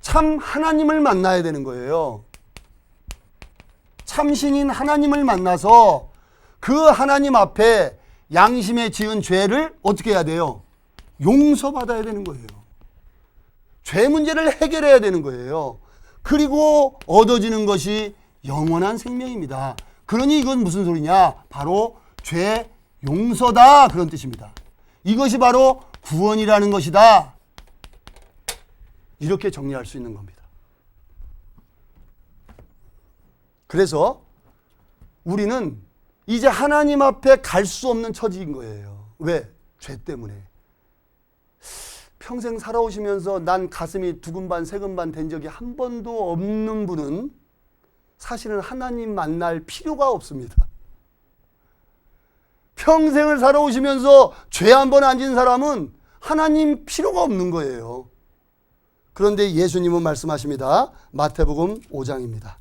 참 하나님을 만나야 되는 거예요. 참신인 하나님을 만나서 그 하나님 앞에 양심에 지은 죄를 어떻게 해야 돼요? 용서받아야 되는 거예요. 죄 문제를 해결해야 되는 거예요. 그리고 얻어지는 것이 영원한 생명입니다. 그러니 이건 무슨 소리냐? 바로 죄 용서다, 그런 뜻입니다. 이것이 바로 구원이라는 것이다. 이렇게 정리할 수 있는 겁니다. 그래서 우리는 이제 하나님 앞에 갈 수 없는 처지인 거예요. 왜? 죄 때문에. 평생 살아오시면서 난 가슴이 두근반 세근반 된 적이 한 번도 없는 분은 사실은 하나님 만날 필요가 없습니다. 평생을 살아오시면서 죄 한 번 안 지은 사람은 하나님 필요가 없는 거예요. 그런데 예수님은 말씀하십니다. 마태복음 5장입니다.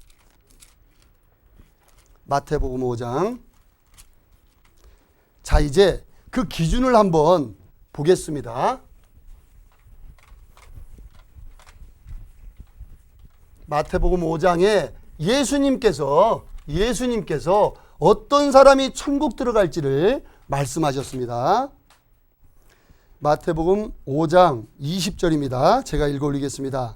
마태복음 5장. 자, 이제 그 기준을 한번 보겠습니다. 마태복음 5장에 예수님께서 어떤 사람이 천국 들어갈지를 말씀하셨습니다. 마태복음 5장 20절입니다. 제가 읽어 올리겠습니다.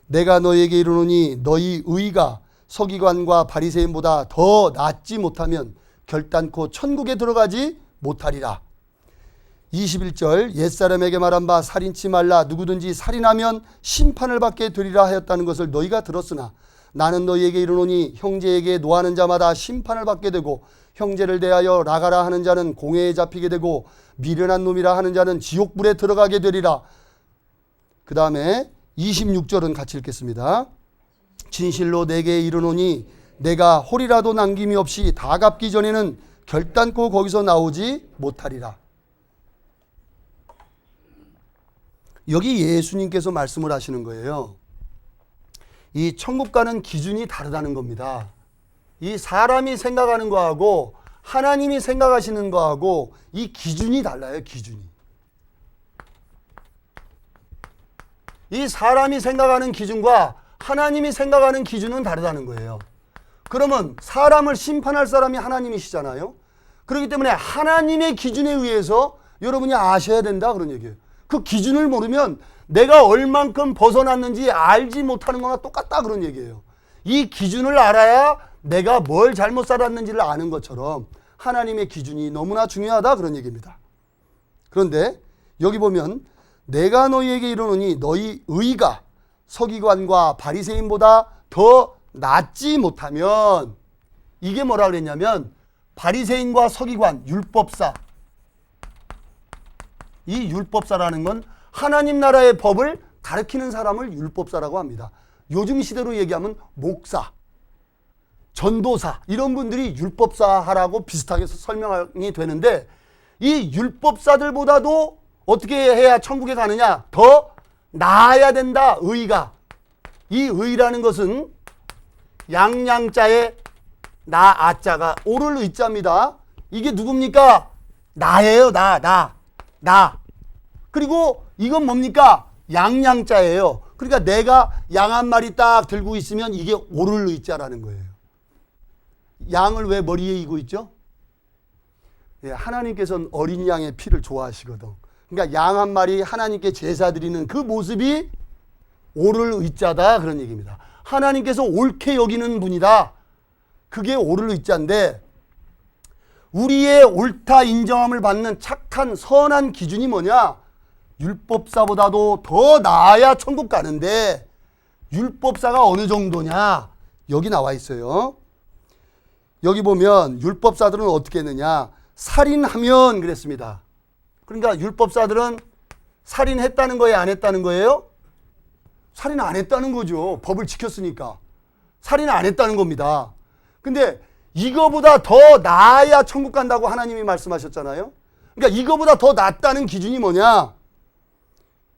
내가 너희에게 이르노니 너희 의가 서기관과 바리새인보다 더 낫지 못하면 결단코 천국에 들어가지 못하리라. 21절 옛사람에게 말한 바 살인치 말라 누구든지 살인하면 심판을 받게 되리라 하였다는 것을 너희가 들었으나 나는 너희에게 이르노니 형제에게 노하는 자마다 심판을 받게 되고 형제를 대하여 나가라 하는 자는 공회에 잡히게 되고 미련한 놈이라 하는 자는 지옥불에 들어가게 되리라. 그 다음에 26절은 같이 읽겠습니다. 진실로 내게 이르노니 내가 홀이라도 남김이 없이 다 갚기 전에는 결단코 거기서 나오지 못하리라. 여기 예수님께서 말씀을 하시는 거예요. 이 천국 가는 기준이 다르다는 겁니다. 이 사람이 생각하는 거하고 하나님이 생각하시는 거하고 이 기준이 달라요. 기준이. 이 사람이 생각하는 기준과 하나님이 생각하는 기준은 다르다는 거예요. 그러면 사람을 심판할 사람이 하나님이시잖아요. 그렇기 때문에 하나님의 기준에 의해서 여러분이 아셔야 된다, 그런 얘기예요. 그 기준을 모르면 내가 얼만큼 벗어났는지 알지 못하는 거나 똑같다, 그런 얘기예요. 이 기준을 알아야 내가 뭘 잘못 살았는지를 아는 것처럼 하나님의 기준이 너무나 중요하다, 그런 얘기입니다. 그런데 여기 보면 내가 너희에게 이르노니 너희 의가 서기관과 바리새인보다 더 낫지 못하면, 이게 뭐라 그랬냐면 바리새인과 서기관, 율법사. 이 율법사라는 건 하나님 나라의 법을 가르치는 사람을 율법사라고 합니다. 요즘 시대로 얘기하면 목사, 전도사 이런 분들이 율법사하라고 비슷하게 설명이 되는데 이 율법사들보다도 어떻게 해야 천국에 가느냐? 더 나아야 된다. 의가. 이 의라는 것은 양양자에 나아자가 오를 의자입니다. 이게 누굽니까? 나예요. 나. 그리고 이건 뭡니까? 양양자예요. 그러니까 내가 양 한 마리 딱 들고 있으면 이게 오를 의자라는 거예요. 양을 왜 머리에 이고 있죠? 예, 하나님께서는 어린 양의 피를 좋아하시거든. 그러니까 양 한 마리 하나님께 제사 드리는 그 모습이 오를 의자다 그런 얘기입니다. 하나님께서 옳게 여기는 분이다. 그게 오를 의자인데 우리의 옳다 인정함을 받는 착한 선한 기준이 뭐냐? 율법사보다도 더 나아야 천국 가는데 율법사가 어느 정도냐? 여기 나와 있어요. 여기 보면 율법사들은 어떻게 했느냐? 살인하면 그랬습니다. 그러니까 율법사들은 살인했다는 거예요? 안 했다는 거예요? 살인 안 했다는 거죠. 법을 지켰으니까. 살인 안 했다는 겁니다. 근데 이거보다 더 나아야 천국 간다고 하나님이 말씀하셨잖아요. 그러니까 이거보다 더 낫다는 기준이 뭐냐?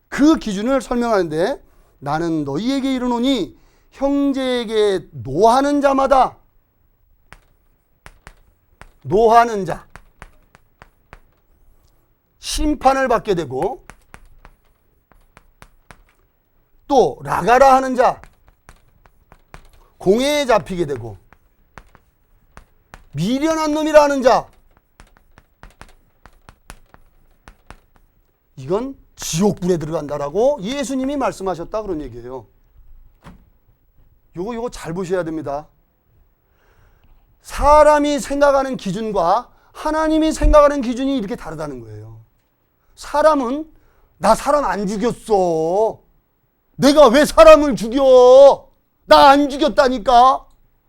그 기준을 설명하는데 나는 너희에게 이르노니 형제에게 노하는 자마다 노하는 자 심판을 받게 되고 또 라가라 하는 자 공회에 잡히게 되고 미련한 놈이라 하는 자 이건 지옥불에 들어간다라고 예수님이 말씀하셨다 그런 얘기예요. 요거 잘 보셔야 됩니다. 사람이 생각하는 기준과 하나님이 생각하는 기준이 이렇게 다르다는 거예요. 사람은 나 사람 안 죽였어. 내가 왜 사람을 죽여? 나 안 죽였다니까.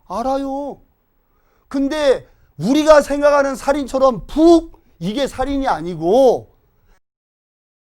알아요. 근데 우리가 생각하는 살인처럼 푹 이게 살인이 아니고